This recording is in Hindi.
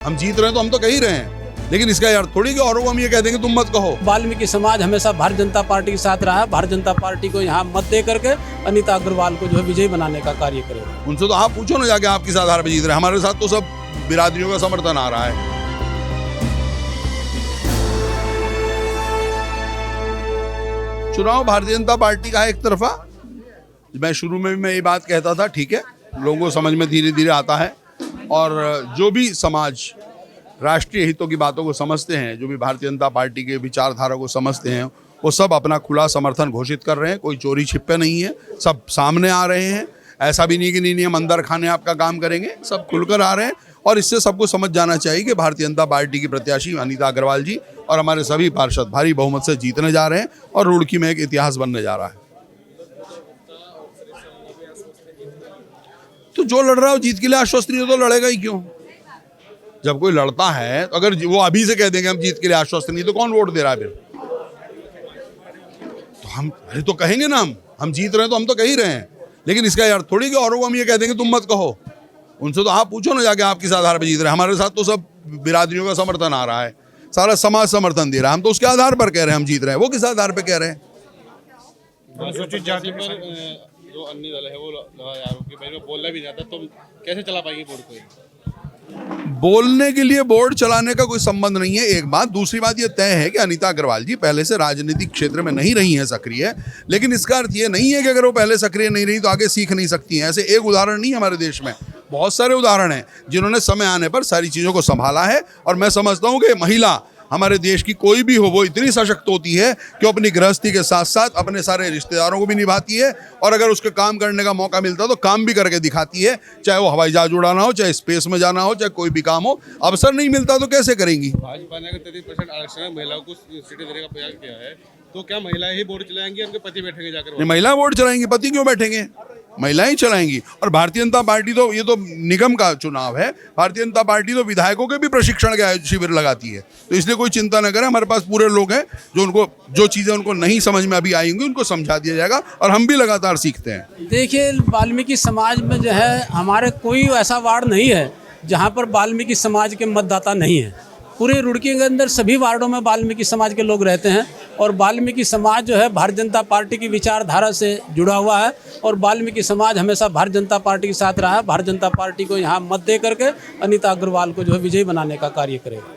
हम जीत रहे हैं तो हम तो कह ही रहे हैं, लेकिन इसका यार थोड़ी कि औरों को हम ये कह देंगे तुम मत कहो। वाल्मीकि समाज हमेशा भारतीय जनता पार्टी के साथ रहा है। भारतीय जनता पार्टी को यहाँ मत दे करके अनीता अग्रवाल को जो है विजयी बनाने का कार्य करेगा। उनसे तो आप पूछो ना जाके, आप किस आधार पर जीत रहे हैं। हमारे साथ तो सब बिरादरियों का समर्थन आ रहा है। चुनाव भारतीय जनता पार्टी का है एक तरफा। मैं शुरू में भी मैं ये बात कहता था, ठीक है, लोगों को समझ में धीरे धीरे आता है, और जो भी समाज राष्ट्रीय हितों की बातों को समझते हैं, जो भी भारतीय जनता पार्टी के विचारधारा को समझते हैं, वो सब अपना खुला समर्थन घोषित कर रहे हैं। कोई चोरी छिपे नहीं है, सब सामने आ रहे हैं। ऐसा भी नहीं कि नहीं हम अंदर खाने आपका काम करेंगे, सब खुलकर आ रहे हैं। और इससे सबको समझ जाना चाहिए कि भारतीय जनता पार्टी की प्रत्याशी अनीता अग्रवाल जी और हमारे सभी पार्षद भारी बहुमत से जीतने जा रहे हैं और रुड़की में एक इतिहास बनने जा रहा है। तो जो लड़ रहा हो जीत के लिए आश्वस्त नहीं हो तो लड़ेगा ही क्यों? जब कोई लड़ता है तो अगर वो अभी से कह देंगे हम जीत के लिए आश्वस्त नहीं, तो कौन वोट दे रहा है फिर? तो हम अरे तो कहेंगे ना, हम जीत रहे हैं तो हम तो कह ही रहे हैं, लेकिन इसका यार थोड़ी कि औरों को हम ये कह देंगे तुम मत कहो। उनसे तो आप पूछो ना जाके, आप किस आधार पर जीत रहे हैं। हमारे साथ तो सब बिरादरियों का समर्थन आ रहा है, सारा समाज समर्थन दे रहा है। हम तो उसके आधार पर कह रहे हैं हम जीत रहे हैं, वो किस आधार पर कह रहे हैं? अनुसूचित जाति पर जो अन्य दल है वो बोलना भी जाता, तो कैसे चला पाएंगे बोर्ड को? बोलने के लिए बोर्ड चलाने का कोई संबंध नहीं है, एक बात। दूसरी बात ये तय है कि अनीता अग्रवाल जी पहले से राजनीतिक क्षेत्र में नहीं रही हैं सक्रिय, लेकिन इसका अर्थ ये नहीं है कि अगर वो पहले सक्रिय नहीं रही तो आगे सीख नहीं सकती हैं। ऐसे एक उदाहरण नहीं है हमारे देश में, बहुत सारे उदाहरण हैं जिन्होंने समय आने पर सारी चीज़ों को संभाला है। और मैं समझता हूँ कि महिला हमारे देश की कोई भी हो, वो इतनी सशक्त होती है कि वो अपनी गृहस्थी के साथ साथ अपने सारे रिश्तेदारों को भी निभाती है, और अगर उसके काम करने का मौका मिलता है तो काम भी करके दिखाती है। चाहे वो हवाई जहाज उड़ाना हो, चाहे स्पेस में जाना हो, चाहे कोई भी काम हो। अवसर नहीं मिलता तो कैसे करेंगी? भाजपा ने 33% आरक्षण में महिलाओं को सीटें देने का प्रयास किया है, तो क्या महिलाएं ही बोर्ड चलाएंगी, उनके पति बैठेंगे जाकर? महिला वोट चलाएंगी, पति क्यों बैठेंगे? महिलाएं चलाएंगी। और भारतीय जनता पार्टी तो, ये तो निगम का चुनाव है, भारतीय जनता पार्टी तो विधायकों के भी प्रशिक्षण के शिविर लगाती है। तो इसलिए कोई चिंता न करें, हमारे पास पूरे लोग हैं जो उनको जो चीज़ें उनको नहीं समझ में अभी आएंगी उनको समझा दिया जाएगा, और हम भी लगातार सीखते हैं। देखिए, वाल्मीकि समाज में जो है हमारे कोई ऐसा वार्ड नहीं है जहाँ पर वाल्मीकि समाज के मतदाता नहीं है। पूरे रुड़की के अंदर सभी वार्डों में वाल्मीकि समाज के लोग रहते हैं, और वाल्मीकि समाज जो है भारतीय जनता पार्टी की विचारधारा से जुड़ा हुआ है, और वाल्मीकि समाज हमेशा भारतीय जनता पार्टी के साथ रहा है। भारतीय जनता पार्टी को यहाँ मत दे करके अनीता अग्रवाल को जो है विजयी बनाने का कार्य करेगा।